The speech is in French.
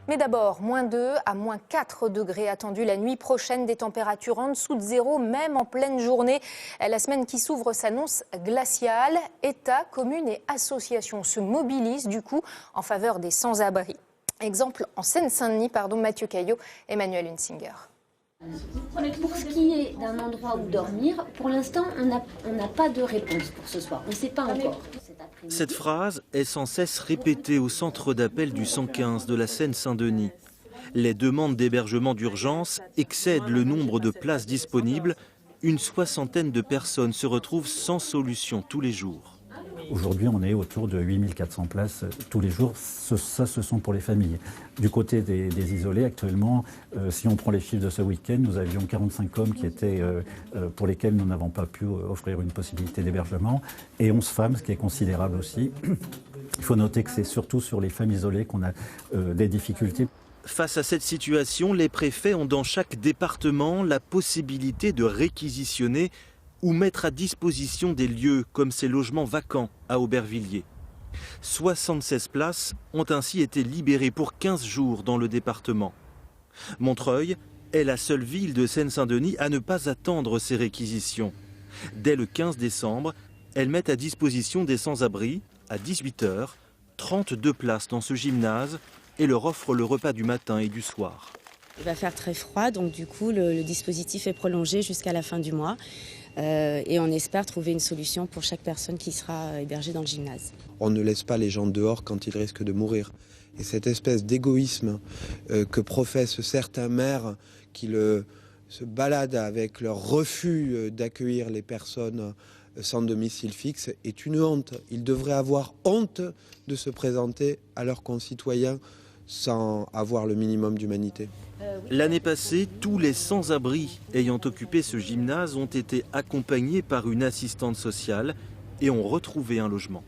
Mais d'abord, -2 à -4 degrés attendus la nuit prochaine, des températures en dessous de zéro, même en pleine journée. La semaine qui s'ouvre s'annonce glaciale. État, communes et associations se mobilisent du coup en faveur des sans-abri. Exemple en Seine-Saint-Denis, Mathieu Caillot, Emmanuel Hunsinger. Pour ce qui est d'un endroit où dormir, pour l'instant, on n'a pas de réponse pour ce soir. On ne sait pas encore. Cette phrase est sans cesse répétée au centre d'appel du 115 de la Seine-Saint-Denis. Les demandes d'hébergement d'urgence excèdent le nombre de places disponibles. Une soixantaine de personnes se retrouvent sans solution tous les jours. Aujourd'hui, on est autour de 8400 places tous les jours. Ce sont pour les familles. Du côté des isolés, actuellement, si on prend les chiffres de ce week-end, nous avions 45 hommes pour lesquels nous n'avons pas pu offrir une possibilité d'hébergement, et 11 femmes, ce qui est considérable aussi. Il faut noter que c'est surtout sur les femmes isolées qu'on a des difficultés. Face à cette situation, les préfets ont dans chaque département la possibilité de réquisitionner ou mettre à disposition des lieux comme ces logements vacants à Aubervilliers. 76 places ont ainsi été libérées pour 15 jours dans le département. Montreuil est la seule ville de Seine-Saint-Denis à ne pas attendre ces réquisitions. Dès le 15 décembre, elle met à disposition des sans-abri à 18 h, 32 places dans ce gymnase et leur offre le repas du matin et du soir. Il va faire très froid, donc du coup le dispositif est prolongé jusqu'à la fin du mois. Et on espère trouver une solution pour chaque personne qui sera hébergée dans le gymnase. On ne laisse pas les gens dehors quand ils risquent de mourir. Et cette espèce d'égoïsme que professent certains maires qui se baladent avec leur refus d'accueillir les personnes sans domicile fixe est une honte. Ils devraient avoir honte de se présenter à leurs concitoyens sans avoir le minimum d'humanité. L'année passée, tous les sans-abri ayant occupé ce gymnase ont été accompagnés par une assistante sociale et ont retrouvé un logement.